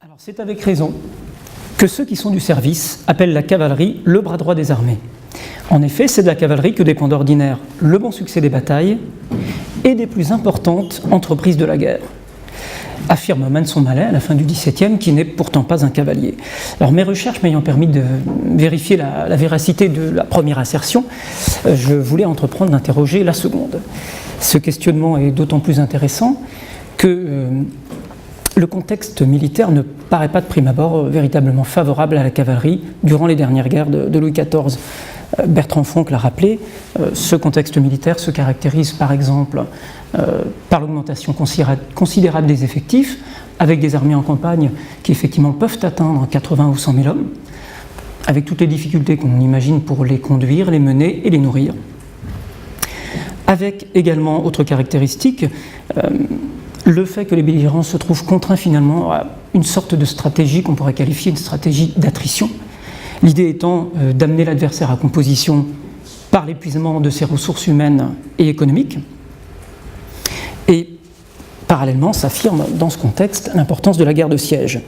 Alors c'est avec raison que ceux qui sont du service appellent la cavalerie le bras droit des armées. En effet, c'est de la cavalerie que dépend d'ordinaire le bon succès des batailles et des plus importantes entreprises de la guerre, affirme Manson Mallet à la fin du XVIIe, qui n'est pourtant pas un cavalier. Alors mes recherches m'ayant permis de vérifier la véracité de la première assertion, je voulais entreprendre d'interroger la seconde. Ce questionnement est d'autant plus intéressant que le contexte militaire ne paraît pas de prime abord véritablement favorable à la cavalerie durant les dernières guerres de Louis XIV. Bertrand Fonck l'a rappelé, ce contexte militaire se caractérise par exemple par l'augmentation considérable des effectifs, avec des armées en campagne qui effectivement peuvent atteindre 80 ou 100 000 hommes, avec toutes les difficultés qu'on imagine pour les conduire, les mener et les nourrir. Avec également, autre caractéristique, le fait que les belligérants se trouvent contraints finalement à une sorte de stratégie qu'on pourrait qualifier une stratégie d'attrition. L'idée étant d'amener l'adversaire à composition par l'épuisement de ses ressources humaines et économiques. Et parallèlement s'affirme dans ce contexte l'importance de la guerre de siège,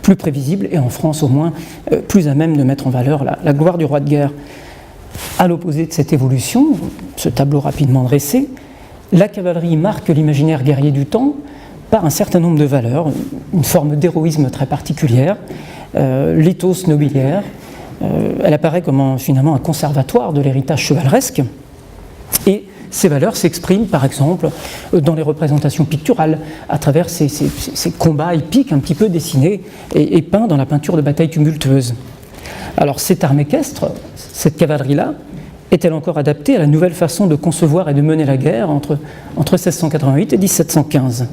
plus prévisible et en France au moins plus à même de mettre en valeur la gloire du roi de guerre. À l'opposé de cette évolution, ce tableau rapidement dressé, la cavalerie marque l'imaginaire guerrier du temps par un certain nombre de valeurs, une forme d'héroïsme très particulière, l'éthos nobiliaire. Elle apparaît comme finalement un conservatoire de l'héritage chevaleresque, et ces valeurs s'expriment par exemple dans les représentations picturales, à travers ces combats épiques un petit peu dessinés et peints dans la peinture de batailles tumultueuses. Alors cette arme équestre, cette cavalerie-là, est-elle encore adaptée à la nouvelle façon de concevoir et de mener la guerre entre 1688 et 1715 ?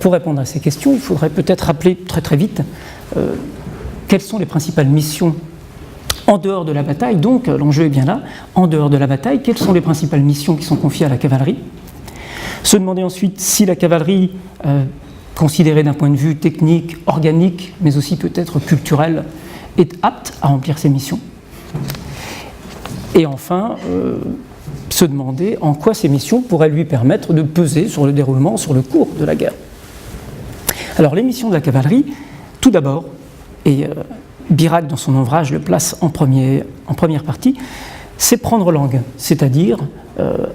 Pour répondre à ces questions, il faudrait peut-être rappeler très très vite quelles sont les principales missions en dehors de la bataille. Donc l'enjeu est bien là, en dehors de la bataille, quelles sont les principales missions qui sont confiées à la cavalerie ? Se demander ensuite si la cavalerie, considérée d'un point de vue technique, organique, mais aussi peut-être culturel, est apte à remplir ces missions. Et enfin, se demander en quoi ces missions pourraient lui permettre de peser sur le déroulement, sur le cours de la guerre. Alors les missions de la cavalerie, tout d'abord, et Birac dans son ouvrage le place en première partie, c'est prendre langue, c'est-à-dire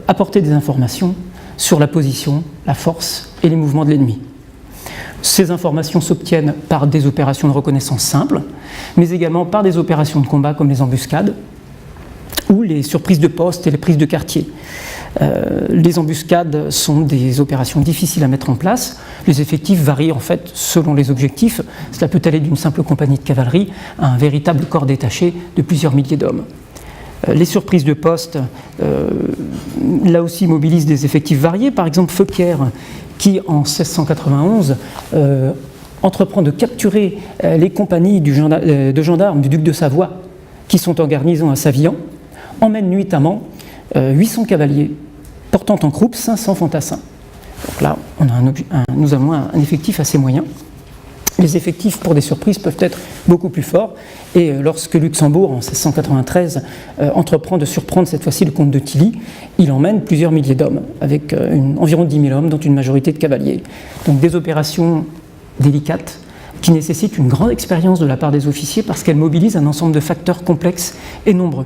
apporter des informations sur la position, la force et les mouvements de l'ennemi. Ces informations s'obtiennent par des opérations de reconnaissance simples, mais également par des opérations de combat comme les embuscades, ou les surprises de poste et les prises de quartier. Les embuscades sont des opérations difficiles à mettre en place. Les effectifs varient en fait selon les objectifs. Cela peut aller d'une simple compagnie de cavalerie à un véritable corps détaché de plusieurs milliers d'hommes. Les surprises de poste, là aussi, mobilisent des effectifs variés. Par exemple, Feuquier, qui en 1691 entreprend de capturer les compagnies de gendarmes du duc de Savoie qui sont en garnison à Savillan, emmène nuitamment 800 cavaliers, portant en croupe 500 fantassins. Donc là, nous avons un effectif assez moyen. Les effectifs pour des surprises peuvent être beaucoup plus forts, et lorsque Luxembourg, en 1693, entreprend de surprendre cette fois-ci le comte de Tilly, il emmène plusieurs milliers d'hommes, avec environ 10 000 hommes, dont une majorité de cavaliers. Donc des opérations délicates, qui nécessitent une grande expérience de la part des officiers, parce qu'elles mobilisent un ensemble de facteurs complexes et nombreux.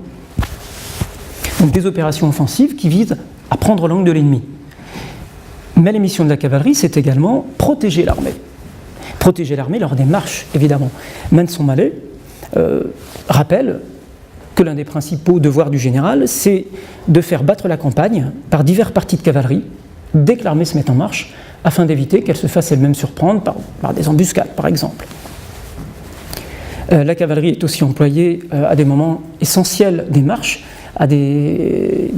Donc des opérations offensives qui visent à prendre langue de l'ennemi. Mais les missions de la cavalerie, c'est également protéger l'armée. Protéger l'armée lors des marches, évidemment. Manson Mallet rappelle que l'un des principaux devoirs du général, c'est de faire battre la campagne par divers partis de cavalerie, dès que l'armée se met en marche, afin d'éviter qu'elle se fasse elle-même surprendre par des embuscades, par exemple. La cavalerie est aussi employée à des moments essentiels des marches, à des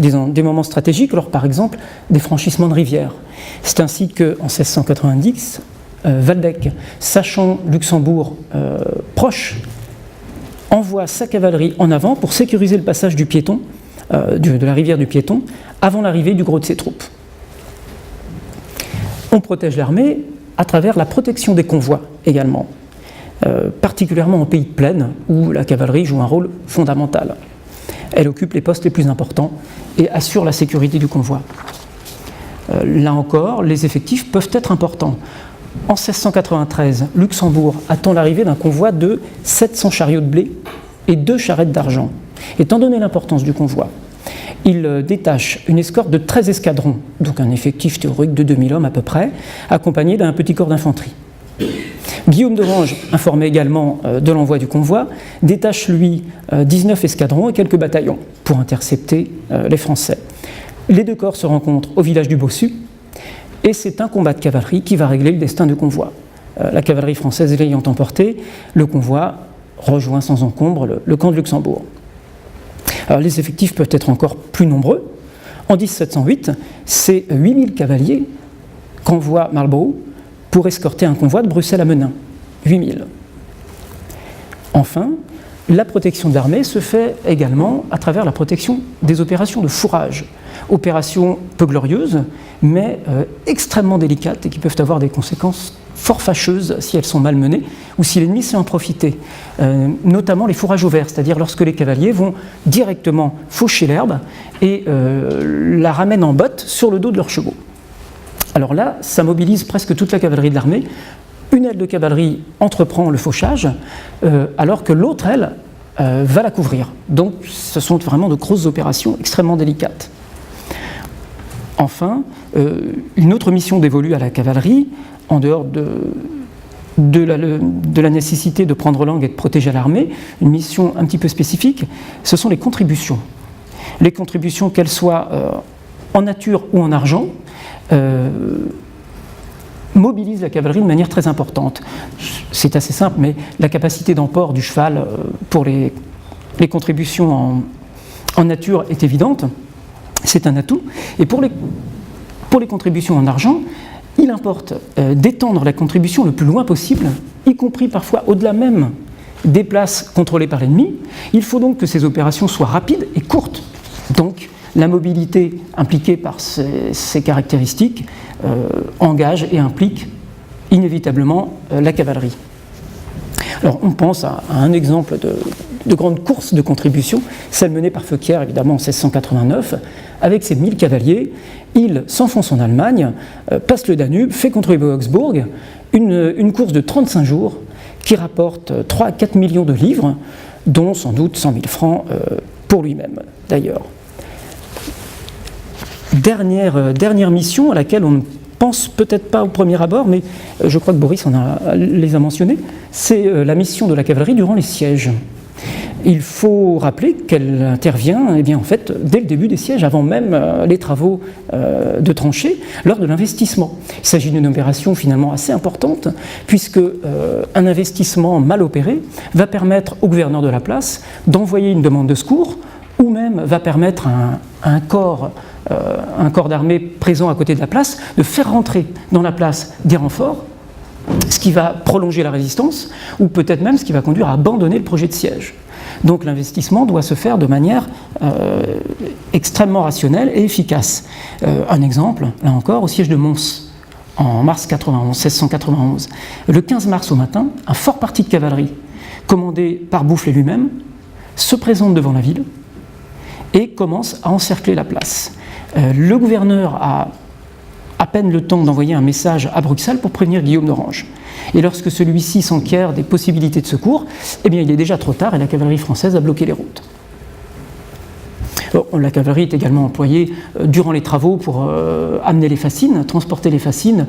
moments stratégiques, alors par exemple des franchissements de rivières. C'est ainsi qu'en 1690, Waldeck, sachant Luxembourg proche, envoie sa cavalerie en avant pour sécuriser le passage du piéton, de la rivière du Piéton, avant l'arrivée du gros de ses troupes. On protège l'armée à travers la protection des convois également, particulièrement en pays de plaine où la cavalerie joue un rôle fondamental. Elle occupe les postes les plus importants et assure la sécurité du convoi. Là encore, les effectifs peuvent être importants. En 1693, Luxembourg attend l'arrivée d'un convoi de 700 chariots de blé et 2 charrettes d'argent. Étant donné l'importance du convoi, il détache une escorte de 13 escadrons, donc un effectif théorique de 2000 hommes à peu près, accompagné d'un petit corps d'infanterie. Guillaume d'Orange, informé également de l'envoi du convoi, détache lui 19 escadrons et quelques bataillons pour intercepter les Français. Les 2 corps se rencontrent au village du Bossu et c'est un combat de cavalerie qui va régler le destin du convoi. La cavalerie française l'ayant emporté, le convoi rejoint sans encombre le camp de Luxembourg. Alors, les effectifs peuvent être encore plus nombreux. En 1708, c'est 8000 cavaliers qu'envoie Marlborough pour escorter un convoi de Bruxelles à Menin. 8000. Enfin, la protection de l'armée se fait également à travers la protection des opérations de fourrage. Opérations peu glorieuses, mais extrêmement délicates et qui peuvent avoir des conséquences fort fâcheuses si elles sont mal menées ou si l'ennemi sait en profiter. Notamment les fourrages au vert, c'est-à-dire lorsque les cavaliers vont directement faucher l'herbe et la ramènent en botte sur le dos de leurs chevaux. Alors là, ça mobilise presque toute la cavalerie de l'armée. Une aile de cavalerie entreprend le fauchage, alors que l'autre aile va la couvrir. Donc ce sont vraiment de grosses opérations extrêmement délicates. Enfin, une autre mission dévolue à la cavalerie, en dehors de la nécessité de prendre langue et de protéger l'armée, une mission un petit peu spécifique, ce sont les contributions. Les contributions, qu'elles soient en nature ou en argent, mobilisent la cavalerie de manière très importante. C'est assez simple, mais la capacité d'emport du cheval pour les contributions en nature est évidente. C'est un atout. Et pour les contributions en argent, il importe d'étendre la contribution le plus loin possible, y compris parfois au-delà même des places contrôlées par l'ennemi. Il faut donc que ces opérations soient rapides et courtes. Donc, la mobilité impliquée par ces caractéristiques engage et implique inévitablement la cavalerie. Alors, on pense à un exemple de grande course de contribution, celle menée par Feuquières, évidemment, en 1689, avec ses 1000 cavaliers. Il s'enfonce en Allemagne, passe le Danube, fait contribuer Augsbourg, une course de 35 jours qui rapporte 3 à 4 millions de livres, dont sans doute 100 000 francs pour lui-même, d'ailleurs. Dernière mission à laquelle on ne pense peut-être pas au premier abord, mais je crois que Boris les a mentionnés, c'est la mission de la cavalerie durant les sièges. Il faut rappeler qu'elle intervient en fait, dès le début des sièges, avant même les travaux de tranchées, lors de l'investissement. Il s'agit d'une opération finalement assez importante, puisque un investissement mal opéré va permettre au gouverneur de la place d'envoyer une demande de secours, ou même va permettre à un corps d'armée présent à côté de la place de faire rentrer dans la place des renforts, ce qui va prolonger la résistance, ou peut-être même ce qui va conduire à abandonner le projet de siège. Donc l'investissement doit se faire de manière extrêmement rationnelle et efficace. Un exemple, là encore, au siège de Mons, en mars 1691. Le 15 mars au matin, un fort parti de cavalerie, commandé par Boufflers lui-même, se présente devant la ville et commence à encercler la place. Le gouverneur a à peine le temps d'envoyer un message à Bruxelles pour prévenir Guillaume d'Orange. Et lorsque celui-ci s'enquiert des possibilités de secours, il est déjà trop tard et la cavalerie française a bloqué les routes. La cavalerie est également employée durant les travaux pour amener les fascines, transporter les fascines,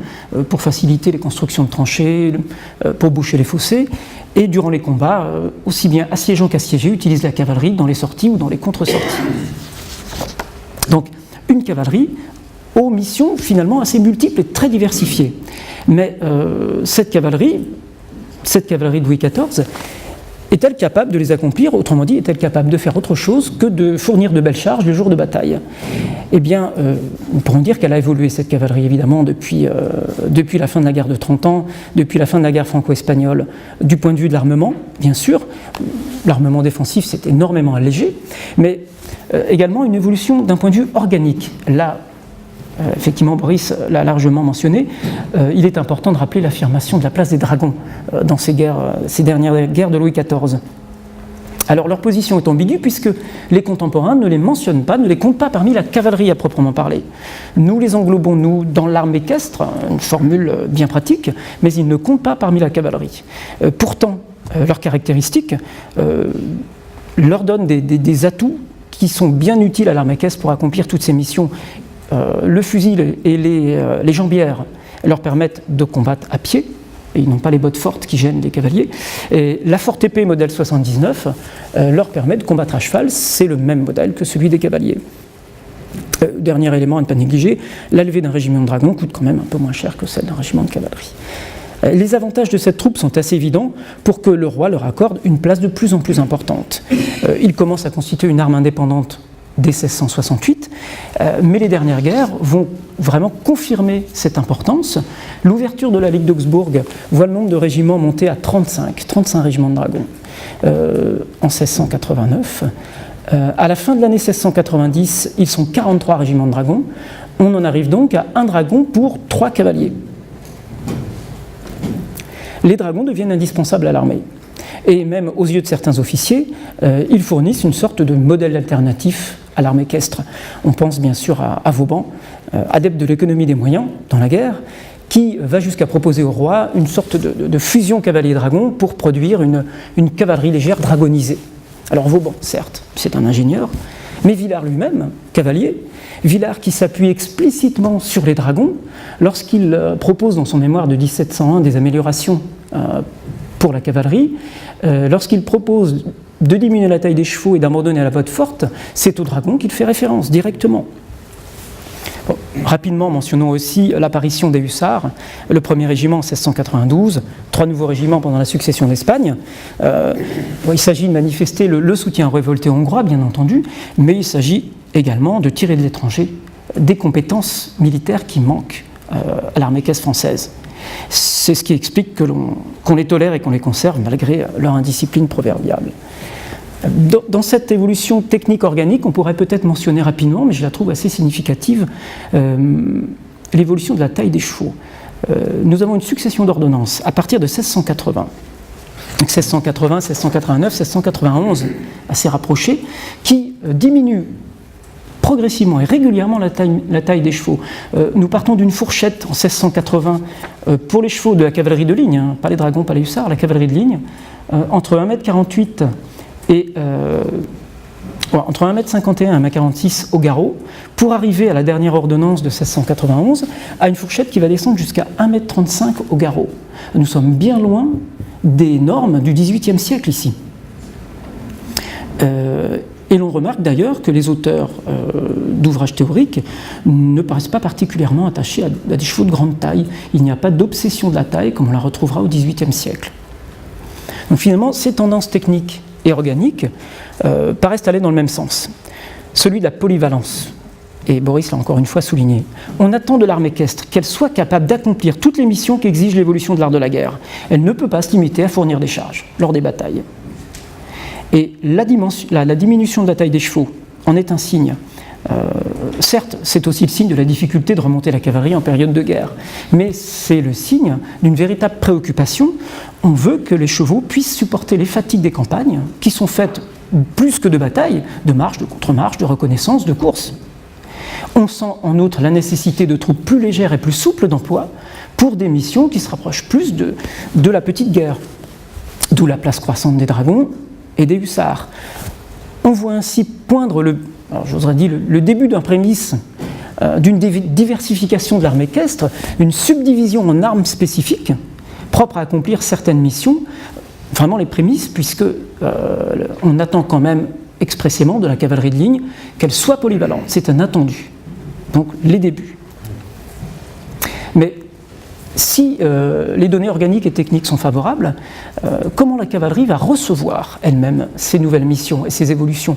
pour faciliter les constructions de tranchées, pour boucher les fossés. Et durant les combats, aussi bien assiégeants qu'assiégés utilisent la cavalerie dans les sorties ou dans les contre-sorties. Donc, une cavalerie aux missions finalement assez multiples et très diversifiées. Mais cette cavalerie de Louis XIV, est-elle capable de les accomplir? Autrement dit, est-elle capable de faire autre chose que de fournir de belles charges le jour de bataille? Eh bien, nous pourrons dire qu'elle a évolué, cette cavalerie, évidemment, depuis la fin de la guerre de 30 ans, depuis la fin de la guerre franco-espagnole, du point de vue de l'armement, bien sûr. L'armement défensif s'est énormément allégé, mais également une évolution d'un point de vue organique. Là, effectivement, Boris l'a largement mentionné, il est important de rappeler l'affirmation de la place des dragons dans ces dernières guerres de Louis XIV. Alors leur position est ambiguë puisque les contemporains ne les mentionnent pas, ne les comptent pas parmi la cavalerie à proprement parler. Nous les englobons, nous, dans l'arme équestre, une formule bien pratique, mais ils ne comptent pas parmi la cavalerie. Pourtant, leurs caractéristiques leur donnent des atouts qui sont bien utiles à l'arme équestre pour accomplir toutes ces missions. Le fusil et les jambières leur permettent de combattre à pied, et ils n'ont pas les bottes fortes qui gênent les cavaliers. Et la forte épée modèle 79 leur permet de combattre à cheval, c'est le même modèle que celui des cavaliers. Dernier élément à ne pas négliger, la levée d'un régiment de dragons coûte quand même un peu moins cher que celle d'un régiment de cavalerie. Les avantages de cette troupe sont assez évidents pour que le roi leur accorde une place de plus en plus importante. Il commence à constituer une arme indépendante dès 1668, mais les dernières guerres vont vraiment confirmer cette importance. L'ouverture de la Ligue d'Augsbourg voit le nombre de régiments monter à 35 régiments de dragons en 1689. À la fin de l'année 1690, ils sont 43 régiments de dragons. On en arrive donc à un dragon pour 3 cavaliers. Les dragons deviennent indispensables à l'armée. Et même aux yeux de certains officiers, ils fournissent une sorte de modèle alternatif à l'arme équestre. On pense bien sûr à Vauban, adepte de l'économie des moyens dans la guerre, qui va jusqu'à proposer au roi une sorte de fusion cavalier-dragon pour produire une cavalerie légère dragonisée. Alors Vauban, certes, c'est un ingénieur, mais Villars lui-même, cavalier, Villars qui s'appuie explicitement sur les dragons, lorsqu'il propose dans son mémoire de 1701 des améliorations pour la cavalerie, lorsqu'il propose de diminuer la taille des chevaux et d'abandonner à la botte forte, c'est au dragon qu'il fait référence directement. Bon, rapidement, mentionnons aussi l'apparition des hussards, le premier régiment en 1692, 3 nouveaux régiments pendant la succession d'Espagne. Il s'agit de manifester le soutien révolté hongrois, bien entendu, mais il s'agit également de tirer de l'étranger des compétences militaires qui manquent à l'armée équestre française. C'est ce qui explique qu'on les tolère et qu'on les conserve malgré leur indiscipline proverbiale. Dans cette évolution technique organique, on pourrait peut-être mentionner rapidement, mais je la trouve assez significative, l'évolution de la taille des chevaux. Nous avons une succession d'ordonnances à partir de 1680. 1680, 1689, 1691, assez rapprochées, qui diminuent progressivement et régulièrement la taille des chevaux. Nous partons d'une fourchette en 1680 pour les chevaux de la cavalerie de ligne, hein, pas les dragons, pas les hussards, la cavalerie de ligne, entre 1,48 m et entre 1,51 m et 1,46 m au garrot, pour arriver à la dernière ordonnance de 1691 à une fourchette qui va descendre jusqu'à 1,35 m au garrot. Nous sommes bien loin des normes du XVIIIe siècle ici. Et l'on remarque d'ailleurs que les auteurs d'ouvrages théoriques ne paraissent pas particulièrement attachés à des chevaux de grande taille. Il n'y a pas d'obsession de la taille comme on la retrouvera au XVIIIe siècle. Donc finalement, ces tendances techniques et organiques paraissent aller dans le même sens. Celui de la polyvalence. Et Boris l'a encore une fois souligné. On attend de l'arme équestre qu'elle soit capable d'accomplir toutes les missions qu'exige l'évolution de l'art de la guerre. Elle ne peut pas se limiter à fournir des charges lors des batailles. Et la diminution de la taille des chevaux en est un signe. Certes, c'est aussi le signe de la difficulté de remonter la cavalerie en période de guerre, mais c'est le signe d'une véritable préoccupation. On veut que les chevaux puissent supporter les fatigues des campagnes, qui sont faites plus que de batailles, de marche, de contre-marche, de reconnaissance, de course. On sent en outre la nécessité de troupes plus légères et plus souples d'emploi pour des missions qui se rapprochent plus de la petite guerre, d'où la place croissante des dragons et des hussards. On voit ainsi poindre le début d'un prémisse d'une diversification de l'arme équestre, une subdivision en armes spécifiques propres à accomplir certaines missions, vraiment les prémices, puisque on attend quand même expressément de la cavalerie de ligne qu'elle soit polyvalente. C'est un attendu. Donc les débuts. Mais si les données organiques et techniques sont favorables, comment la cavalerie va recevoir elle-même ces nouvelles missions et ces évolutions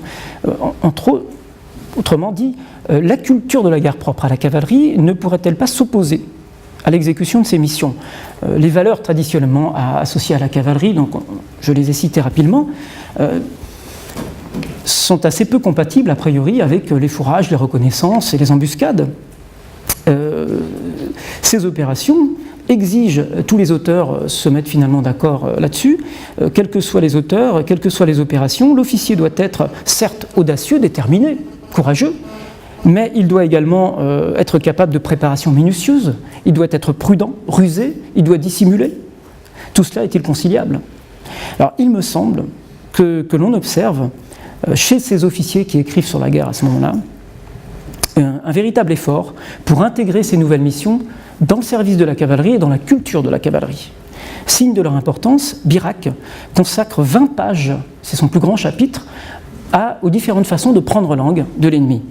autrement dit, la culture de la guerre propre à la cavalerie ne pourrait-elle pas s'opposer à l'exécution de ces missions? Les valeurs traditionnellement associées à la cavalerie, donc je les ai citées rapidement, sont assez peu compatibles a priori avec les fourrages, les reconnaissances et les embuscades. Ces opérations exigent, tous les auteurs se mettent finalement d'accord là-dessus, quels que soient les auteurs, quelles que soient les opérations, l'officier doit être certes audacieux, déterminé, courageux, mais il doit également être capable de préparation minutieuse, il doit être prudent, rusé, il doit dissimuler. Tout cela est-il conciliable? Alors il me semble que l'on observe chez ces officiers qui écrivent sur la guerre à ce moment-là un véritable effort pour intégrer ces nouvelles missions dans le service de la cavalerie et dans la culture de la cavalerie. Signe de leur importance, Birac consacre 20 pages, c'est son plus grand chapitre, aux différentes façons de prendre langue de l'ennemi.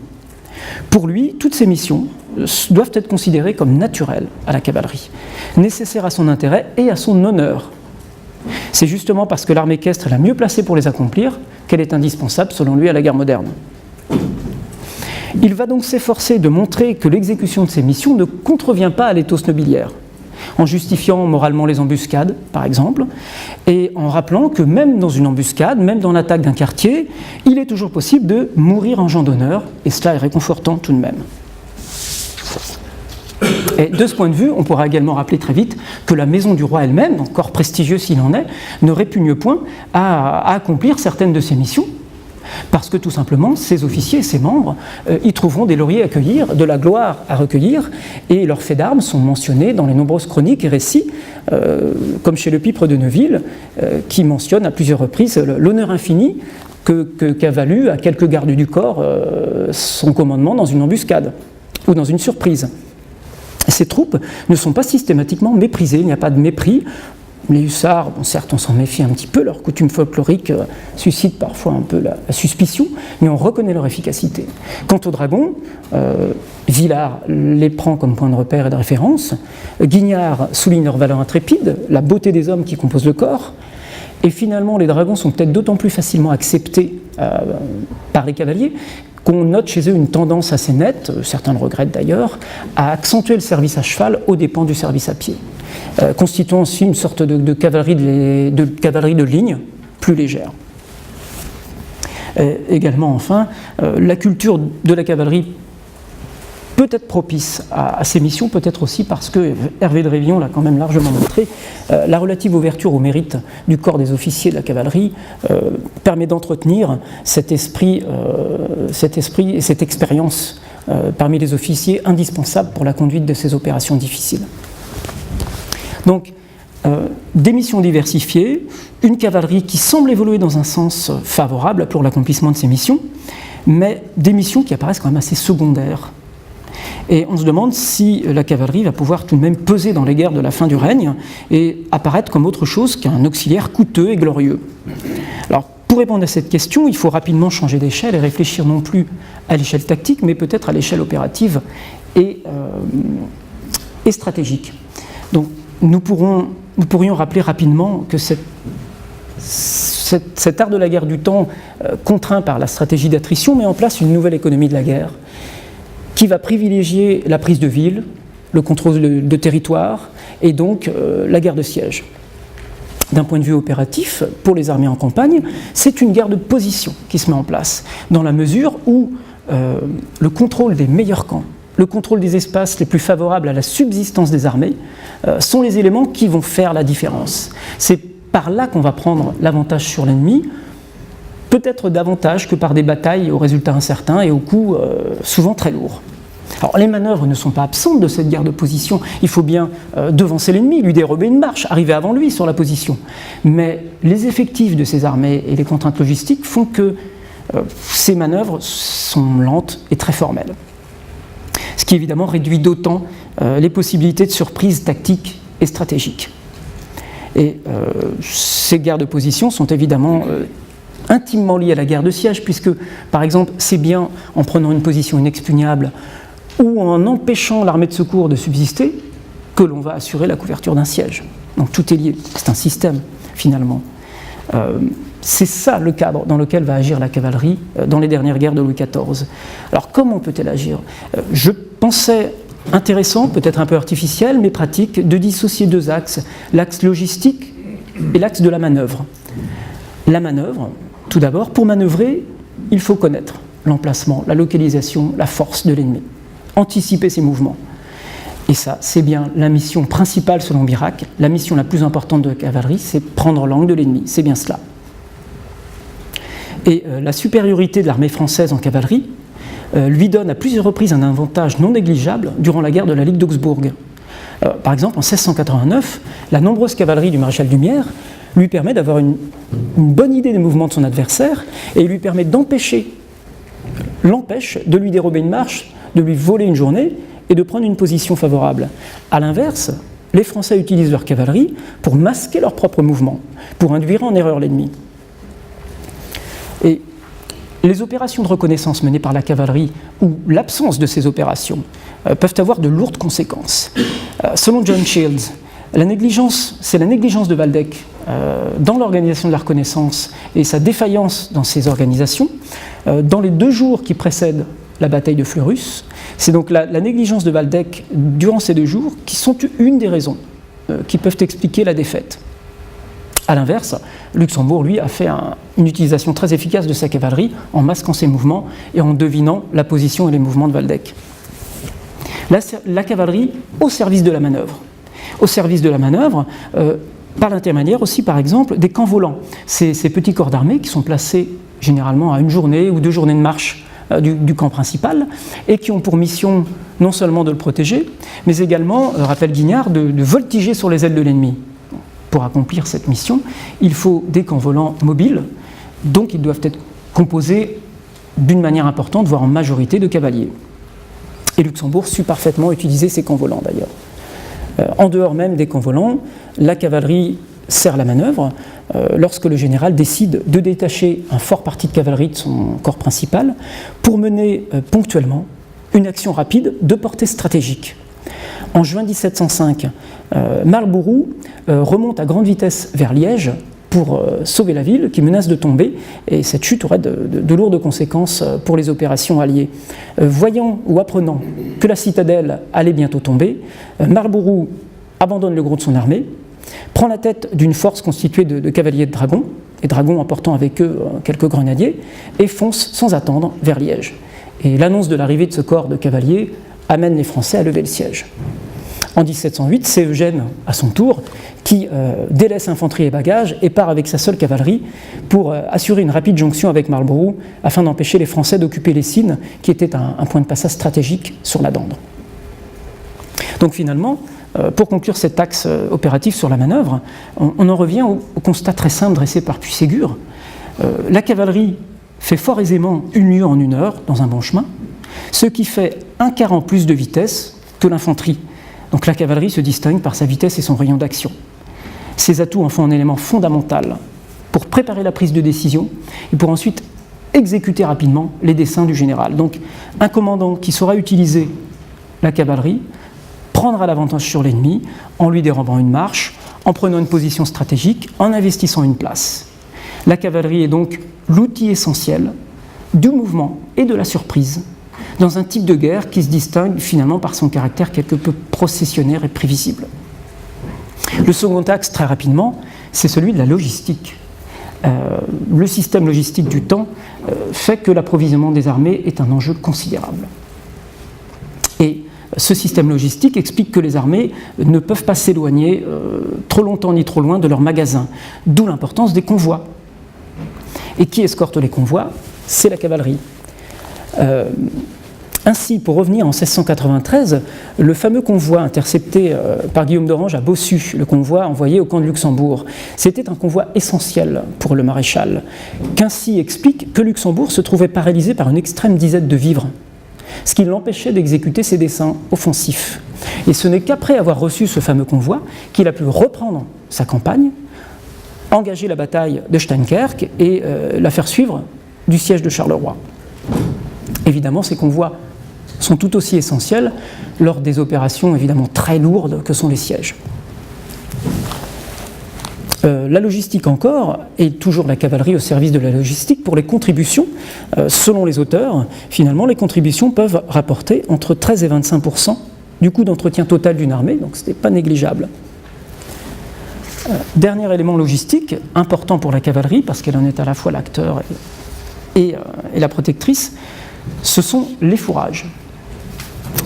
Pour lui, toutes ces missions doivent être considérées comme naturelles à la cavalerie, nécessaires à son intérêt et à son honneur. C'est justement parce que l'armée équestre est la mieux placée pour les accomplir qu'elle est indispensable, selon lui, à la guerre moderne. Il va donc s'efforcer de montrer que l'exécution de ces missions ne contrevient pas à l'éthos nobiliaire, en justifiant moralement les embuscades, par exemple, et en rappelant que même dans une embuscade, même dans l'attaque d'un quartier, il est toujours possible de mourir en gens d'honneur, et cela est réconfortant tout de même. Et de ce point de vue, on pourra également rappeler très vite que la maison du roi elle-même, encore prestigieuse s'il en est, ne répugne point à accomplir certaines de ses missions, parce que tout simplement, ces officiers et ses membres y trouveront des lauriers à cueillir, de la gloire à recueillir, et leurs faits d'armes sont mentionnés dans les nombreuses chroniques et récits, comme chez le Pipre de Neuville, qui mentionne à plusieurs reprises l'honneur infini qu'a valu à quelques gardes du corps son commandement dans une embuscade ou dans une surprise. Ces troupes ne sont pas systématiquement méprisées, il n'y a pas de mépris. Les hussards, bon, certes on s'en méfie un petit peu, leur coutume folklorique suscite parfois un peu la suspicion, mais on reconnaît leur efficacité. Quant aux dragons, Villars les prend comme point de repère et de référence, Guignard souligne leur valeur intrépide, la beauté des hommes qui composent le corps, et finalement les dragons sont peut-être d'autant plus facilement acceptés par les cavaliers qu'on note chez eux une tendance assez nette, certains le regrettent d'ailleurs, à accentuer le service à cheval aux dépens du service à pied, constituant aussi une sorte de cavalerie de ligne plus légère. Également, enfin, la culture de la cavalerie peut être propice à ces missions, peut-être aussi parce que, Hervé de Révillon l'a quand même largement montré, la relative ouverture au mérite du corps des officiers de la cavalerie permet d'entretenir cet esprit et cette expérience parmi les officiers indispensable pour la conduite de ces opérations difficiles. Donc, des missions diversifiées, une cavalerie qui semble évoluer dans un sens favorable pour l'accomplissement de ces missions, mais des missions qui apparaissent quand même assez secondaires. Et on se demande si la cavalerie va pouvoir tout de même peser dans les guerres de la fin du règne et apparaître comme autre chose qu'un auxiliaire coûteux et glorieux. Alors, pour répondre à cette question, il faut rapidement changer d'échelle et réfléchir non plus à l'échelle tactique, mais peut-être à l'échelle opérative et stratégique. Donc, nous pourrions rappeler rapidement que cet art de la guerre du temps, contraint par la stratégie d'attrition, met en place une nouvelle économie de la guerre, qui va privilégier la prise de ville, le contrôle de territoire et donc la guerre de siège. D'un point de vue opératif, pour les armées en campagne, c'est une guerre de position qui se met en place, dans la mesure où le contrôle des meilleurs camps, le contrôle des espaces les plus favorables à la subsistance des armées sont les éléments qui vont faire la différence. C'est par là qu'on va prendre l'avantage sur l'ennemi, peut-être davantage que par des batailles aux résultats incertains et aux coûts souvent très lourds. Alors les manœuvres ne sont pas absentes de cette guerre de position, il faut bien devancer l'ennemi, lui dérober une marche, arriver avant lui sur la position. Mais les effectifs de ces armées et les contraintes logistiques font que ces manœuvres sont lentes et très formelles. Ce qui évidemment réduit d'autant les possibilités de surprise tactique et stratégique. Et ces guerres de position sont évidemment intimement liées à la guerre de siège, puisque, par exemple, c'est bien en prenant une position inexpugnable ou en empêchant l'armée de secours de subsister que l'on va assurer la couverture d'un siège. Donc tout est lié, c'est un système, finalement. C'est ça le cadre dans lequel va agir la cavalerie dans les dernières guerres de Louis XIV. Alors comment peut-elle agir ? Je pensais intéressant, peut-être un peu artificiel, mais pratique, de dissocier deux axes, l'axe logistique et l'axe de la manœuvre. La manœuvre, tout d'abord, pour manœuvrer, il faut connaître l'emplacement, la localisation, la force de l'ennemi, anticiper ses mouvements. Et ça, c'est bien la mission principale selon Birac. La mission la plus importante de la cavalerie, c'est prendre l'angle de l'ennemi. C'est bien cela. Et la supériorité de l'armée française en cavalerie lui donne à plusieurs reprises un avantage non négligeable durant la guerre de la Ligue d'Augsbourg. Par exemple, en 1689, la nombreuse cavalerie du maréchal Lumière lui permet d'avoir une bonne idée des mouvements de son adversaire et lui permet l'empêche de lui dérober une marche, de lui voler une journée et de prendre une position favorable. A l'inverse, les Français utilisent leur cavalerie pour masquer leurs propres mouvements, pour induire en erreur l'ennemi. Et les opérations de reconnaissance menées par la cavalerie ou l'absence de ces opérations peuvent avoir de lourdes conséquences. Selon John Shields, c'est la négligence de Waldeck dans l'organisation de la reconnaissance et sa défaillance dans ces organisations dans les 2 jours qui précèdent la bataille de Fleurus. C'est donc la négligence de Waldeck durant ces 2 jours qui sont une des raisons qui peuvent expliquer la défaite. A l'inverse, Luxembourg, lui, a fait une utilisation très efficace de sa cavalerie en masquant ses mouvements et en devinant la position et les mouvements de Waldeck. La cavalerie au service de la manœuvre. Au service de la manœuvre, par l'intermédiaire aussi, par exemple, des camps volants. Ces petits corps d'armée qui sont placés généralement à 1 journée ou 2 journées de marche du camp principal et qui ont pour mission non seulement de le protéger, mais également, rappelle Guignard, de voltiger sur les ailes de l'ennemi. Pour accomplir cette mission, il faut des camps volants mobiles, donc ils doivent être composés d'une manière importante, voire en majorité, de cavaliers. Et Luxembourg sut parfaitement utiliser ces camps volants d'ailleurs. En dehors même des camps volants, la cavalerie sert la manœuvre lorsque le général décide de détacher un fort parti de cavalerie de son corps principal pour mener ponctuellement une action rapide de portée stratégique. En juin 1705, Marlborough remonte à grande vitesse vers Liège pour sauver la ville qui menace de tomber, et cette chute aurait de lourdes conséquences pour les opérations alliées. Voyant ou apprenant que la citadelle allait bientôt tomber, Marlborough abandonne le gros de son armée, prend la tête d'une force constituée de cavaliers de dragons, et dragons emportant avec eux quelques grenadiers, et fonce sans attendre vers Liège. Et l'annonce de l'arrivée de ce corps de cavaliers amène les Français à lever le siège. En 1708, c'est Eugène, à son tour, qui délaisse infanterie et bagages et part avec sa seule cavalerie pour assurer une rapide jonction avec Marlborough afin d'empêcher les Français d'occuper les Cygnes, qui était un point de passage stratégique sur la Dendre. Donc finalement, pour conclure cet axe opératif sur la manœuvre, on en revient au constat très simple dressé par Puységur. La cavalerie fait fort aisément 1 lieue en 1 heure dans un bon chemin, ce qui fait 1 quart en plus de vitesse que l'infanterie. Donc la cavalerie se distingue par sa vitesse et son rayon d'action. Ces atouts en font un élément fondamental pour préparer la prise de décision et pour ensuite exécuter rapidement les desseins du général. Donc un commandant qui saura utiliser la cavalerie prendra l'avantage sur l'ennemi en lui dérobant une marche, en prenant une position stratégique, en investissant une place. La cavalerie est donc l'outil essentiel du mouvement et de la surprise dans un type de guerre qui se distingue finalement par son caractère quelque peu processionnaire et prévisible. Le second axe, très rapidement, c'est celui de la logistique. Le système logistique du temps fait que l'approvisionnement des armées est un enjeu considérable. Et ce système logistique explique que les armées ne peuvent pas s'éloigner trop longtemps ni trop loin de leurs magasins, d'où l'importance des convois. Et qui escorte les convois ? C'est la cavalerie. Ainsi, pour revenir en 1693, le fameux convoi intercepté par Guillaume d'Orange à Bossu, le convoi envoyé au camp de Luxembourg, c'était un convoi essentiel pour le maréchal, qu'ainsi explique que Luxembourg se trouvait paralysé par une extrême disette de vivres, ce qui l'empêchait d'exécuter ses desseins offensifs. Et ce n'est qu'après avoir reçu ce fameux convoi qu'il a pu reprendre sa campagne, engager la bataille de Steinkerk et la faire suivre du siège de Charleroi. Évidemment, ces convois sont tout aussi essentiels lors des opérations évidemment très lourdes que sont les sièges. La logistique encore, et toujours la cavalerie au service de la logistique, pour les contributions, selon les auteurs, finalement les contributions peuvent rapporter entre 13 et 25% du coût d'entretien total d'une armée, donc ce n'est pas négligeable. Dernier élément logistique, important pour la cavalerie, parce qu'elle en est à la fois l'acteur et la protectrice, ce sont les fourrages.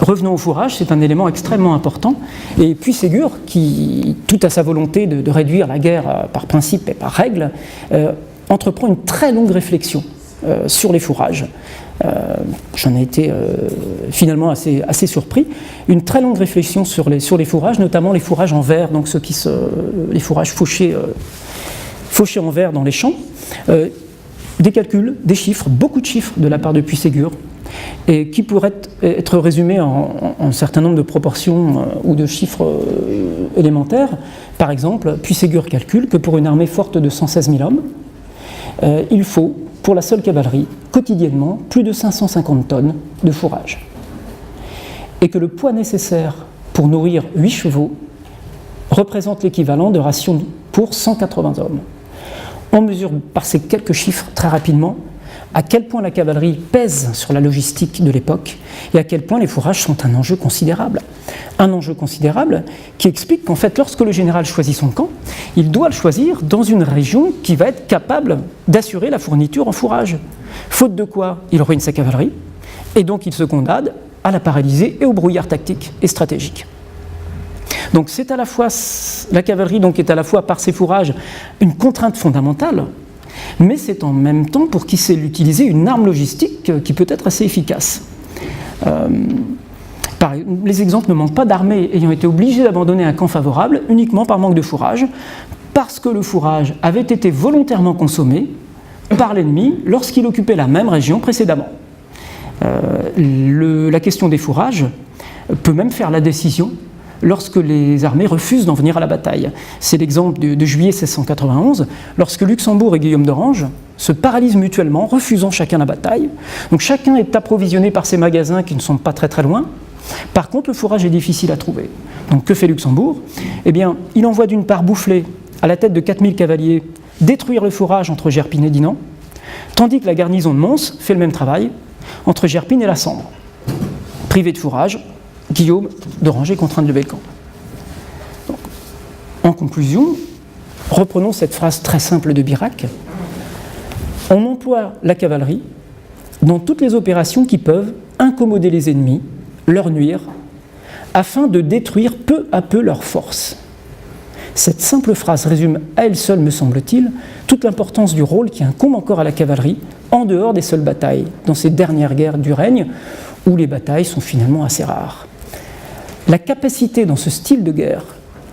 Revenons au fourrage, c'est un élément extrêmement important. Et Puységur, qui, tout à sa volonté de réduire la guerre par principe et par règle, entreprend une très longue réflexion sur les fourrages. J'en ai été finalement assez surpris. Une très longue réflexion sur les fourrages, notamment les fourrages en verre, donc les fourrages fauchés en verre dans les champs. Des calculs, des chiffres, beaucoup de chiffres de la part de Puységur, et qui pourraient être résumés en un certain nombre de proportions ou de chiffres élémentaires. Par exemple, Puységur calcule que pour une armée forte de 116 000 hommes, il faut, pour la seule cavalerie, quotidiennement, plus de 550 tonnes de fourrage. Et que le poids nécessaire pour nourrir 8 chevaux représente l'équivalent de rations pour 180 hommes. On mesure par ces quelques chiffres très rapidement à quel point la cavalerie pèse sur la logistique de l'époque et à quel point les fourrages sont un enjeu considérable. Un enjeu considérable qui explique qu'en fait, lorsque le général choisit son camp, il doit le choisir dans une région qui va être capable d'assurer la fourniture en fourrage. Faute de quoi, il ruine sa cavalerie et donc il se condamne à la paralyser et au brouillard tactique et stratégique. Donc c'est à la fois, la cavalerie donc est à la fois par ses fourrages une contrainte fondamentale, mais c'est en même temps pour qui sait l'utiliser une arme logistique qui peut être assez efficace. Les exemples ne manquent pas d'armées ayant été obligées d'abandonner un camp favorable uniquement par manque de fourrage, parce que le fourrage avait été volontairement consommé par l'ennemi lorsqu'il occupait la même région précédemment. La question des fourrages peut même faire la décision lorsque les armées refusent d'en venir à la bataille. C'est l'exemple de juillet 1691, lorsque Luxembourg et Guillaume d'Orange se paralysent mutuellement, refusant chacun la bataille. Donc chacun est approvisionné par ses magasins qui ne sont pas très très loin. Par contre, le fourrage est difficile à trouver. Donc que fait Luxembourg ? Eh bien, il envoie d'une part Boufflers, à la tête de 4000 cavaliers, détruire le fourrage entre Gerpine et Dinan, tandis que la garnison de Mons fait le même travail entre Gerpine et la Sambre. Privé de fourrage, Guillaume d'Orange est contraint de lever le camp. Donc, en conclusion, reprenons cette phrase très simple de Birac. On emploie la cavalerie dans toutes les opérations qui peuvent incommoder les ennemis, leur nuire, afin de détruire peu à peu leurs forces. Cette simple phrase résume à elle seule, me semble-t-il, toute l'importance du rôle qui incombe encore à la cavalerie en dehors des seules batailles, dans ces dernières guerres du règne, où les batailles sont finalement assez rares. La capacité dans ce style de guerre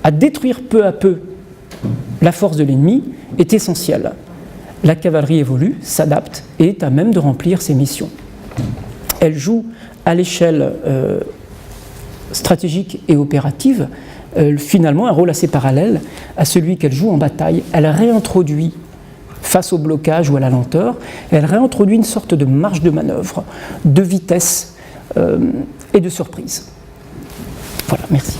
à détruire peu à peu la force de l'ennemi est essentielle. La cavalerie évolue, s'adapte et est à même de remplir ses missions. Elle joue à l'échelle stratégique et opérative finalement un rôle assez parallèle à celui qu'elle joue en bataille. Elle réintroduit face au blocage ou à la lenteur, elle réintroduit une sorte de marge de manœuvre, de vitesse et de surprise. Voilà, merci.